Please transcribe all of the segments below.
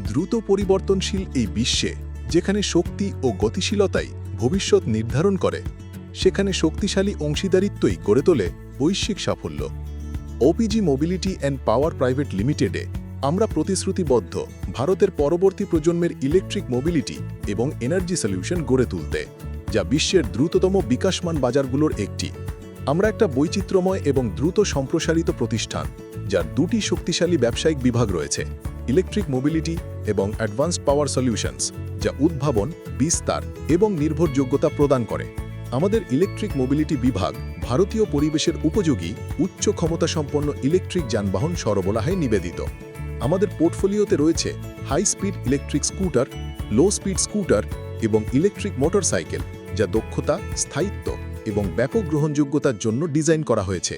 দ্রুত পরিবর্তনশীল এই বিশ্বে যেখানে শক্তি ও গতিশীলতাই ভবিষ্যৎ নির্ধারণ করে, সেখানে শক্তিশালী অংশীদারিত্বই গড়ে তোলে বৈশ্বিক সাফল্য। OPG mobility and power private লিমিটেডে আমরা প্রতিশ্রুতিবদ্ধ ভারতের পরবর্তী প্রজন্মের ইলেকট্রিক মোবিলিটি এবং এনার্জি সলিউশন গড়ে তুলতে, যা বিশ্বের দ্রুততম বিকাশমান বাজারগুলোর একটি। আমরা একটা বৈচিত্র্যময় এবং দ্রুত সম্প্রসারিত প্রতিষ্ঠান, যার দুটি শক্তিশালী ব্যবসায়িক বিভাগ রয়েছে, ইলেকট্রিক মোবিলিটি এবং অ্যাডভান্সড পাওয়ার সলিউশনস, যা উদ্ভাবন, বিস্তার এবং নির্ভরযোগ্যতা প্রদান করে। আমাদের ইলেকট্রিক মোবিলিটি বিভাগ ভারতীয় পরিবেশের উপযোগী উচ্চ ক্ষমতাসম্পন্ন ইলেকট্রিক যানবাহন সরবরাহে নিবেদিত। আমাদের পোর্টফোলিওতে রয়েছে high speed electric scooter, low speed scooter এবং ইলেকট্রিক মোটরসাইকেল, যা দক্ষতা, স্থায়িত্ব এবং ব্যাপক গ্রহণযোগ্যতার জন্য ডিজাইন করা হয়েছে।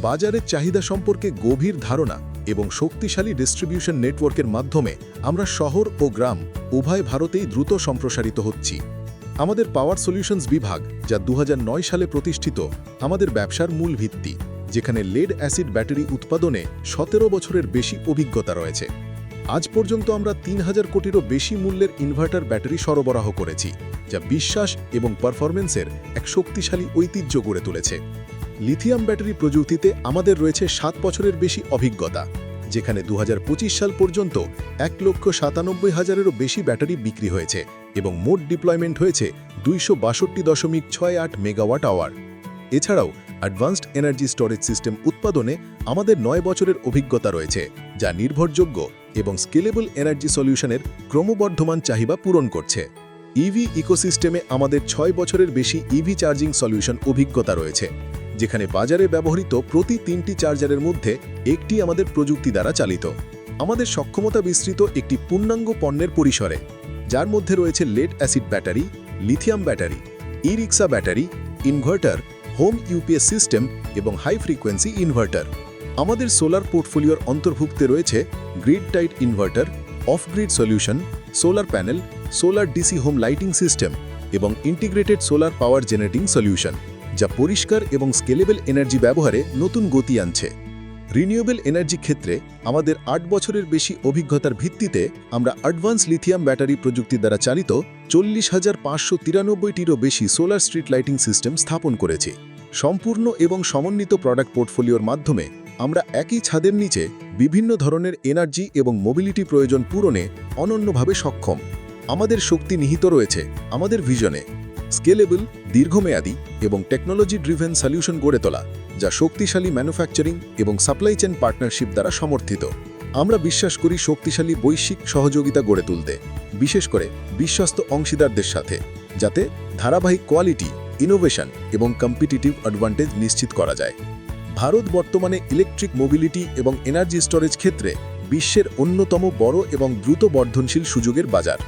বাজারের চাহিদা সম্পর্কে গভীর ধারণা এবং শক্তিশালী ডিস্ট্রিবিউশন নেটওয়ার্কের মাধ্যমে আমরা শহর ও গ্রাম উভয় ভারতেই দ্রুত সম্প্রসারিত হচ্ছি। আমাদের পাওয়ার সলিউশনস বিভাগ, যা 2009 সালে প্রতিষ্ঠিত, আমাদের ব্যবসার মূল ভিত্তি, যেখানে লেড অ্যাসিড ব্যাটারি উৎপাদনে 17 বছরের বেশি অভিজ্ঞতা রয়েছে। আজ পর্যন্ত আমরা 3000 কোটিরও বেশি মূল্যের ইনভার্টার ব্যাটারি সরবরাহ করেছি, যা বিশ্বাস এবং পারফরমেন্সের এক শক্তিশালী ঐতিহ্য গড়ে তুলেছে। লিথিয়াম ব্যাটারি প্রযুক্তিতে আমাদের রয়েছে 7 বছরের বেশি অভিজ্ঞতা, যেখানে 2025 সাল পর্যন্ত 1,97,000-এরও বেশি ব্যাটারি বিক্রি হয়েছে এবং মোট ডিপ্লয়মেন্ট হয়েছে 262.68 মেগাওয়াট আওয়ার। এছাড়াও অ্যাডভান্সড এনার্জি স্টোরেজ সিস্টেম উৎপাদনে আমাদের 9 বছরের অভিজ্ঞতা রয়েছে, যা নির্ভরযোগ্য এবং স্কেলেবল এনার্জি সলিউশনের ক্রমবর্ধমান চাহিদা পূরণ করছে। ইভি ইকোসিস্টেমে আমাদের 6 বছরের বেশি ইভি চার্জিং সলিউশন অভিজ্ঞতা রয়েছে, যেখানে বাজারে ব্যবহৃত প্রতি 3টি চার্জারের মধ্যে একটি আমাদের প্রযুক্তি দ্বারা চালিত। আমাদের সক্ষমতা বিস্তৃত একটি পূর্ণাঙ্গ পণ্যের পরিসরে, যার মধ্যে রয়েছে lead acid battery, lithium battery, e rickshaw battery, inverter, home UPS system এবং হাই ফ্রিকোয়েন্সি ইনভার্টার। আমাদের সোলার পোর্টফোলিওর অন্তর্ভুক্তে রয়েছে grid tied inverter, off grid solution, solar panel, solar DC home lighting system এবং integrated solar power generating solution, যা পরিষ্কার এবং scalable energy ব্যবহারে নতুন গতি আনছে। রিনিউয়েবল এনার্জি ক্ষেত্রে আমাদের 8 বছরের বেশি অভিজ্ঞতার ভিত্তিতে আমরা অ্যাডভান্স লিথিয়াম ব্যাটারি প্রযুক্তি দ্বারা চালিত 40,593টিরও বেশি সোলার স্ট্রিট লাইটিং সিস্টেম স্থাপন করেছি। সম্পূর্ণ এবং সমন্বিত প্রোডাক্ট পোর্টফোলিওর মাধ্যমে আমরা একই ছাদের নিচে বিভিন্ন ধরনের এনার্জি এবং মোবিলিটি প্রয়োজন পূরণে অনন্যভাবে সক্ষম। আমাদের শক্তি নিহিত রয়েছে আমাদের ভিশনে, স্কেলেবল, দীর্ঘমেয়াদী এবং টেকনোলজি ড্রিভেন সলিউশন গড়ে তোলা, যা শক্তিশালী ম্যানুফ্যাকচারিং এবং সাপ্লাই চেইন পার্টনারশিপ দ্বারা সমর্থিত। আমরা বিশ্বাস করি শক্তিশালী বৈশ্বিক সহযোগিতা গড়ে তুলতে, বিশেষ করে বিশ্বস্ত অংশীদারদের সাথে, যাতে ধারাবাহিক কোয়ালিটি, ইনোভেশন এবং কম্পিটিটিভ অ্যাডভান্টেজ নিশ্চিত করা যায়। ভারত বর্তমানে ইলেকট্রিক মোবিলিটি এবং এনার্জি স্টোরেজ ক্ষেত্রে বিশ্বের অন্যতম বড় এবং দ্রুত বর্ধনশীল সুযোগের বাজার।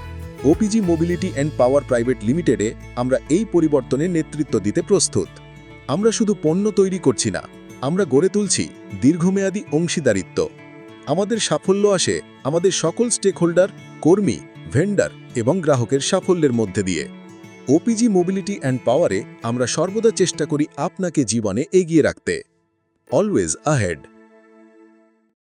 OPG mobility and power private লিমিটেডে আমরা এই পরিবর্তনে নেতৃত্ব দিতে প্রস্তুত। আমরা শুধু পণ্য তৈরি করছি না, আমরা গড়ে তুলছি দীর্ঘমেয়াদী অংশীদারিত্ব। আমাদের সাফল্য আসে আমাদের সকল স্টেকহোল্ডার, কর্মী, ভেন্ডার এবং গ্রাহকের সাফল্যের মধ্যে দিয়ে। ওপিজি মোবিলিটি অ্যান্ড পাওয়ারে আমরা সর্বদা চেষ্টা করি আপনাকে জীবনে এগিয়ে রাখতে। Always ahead.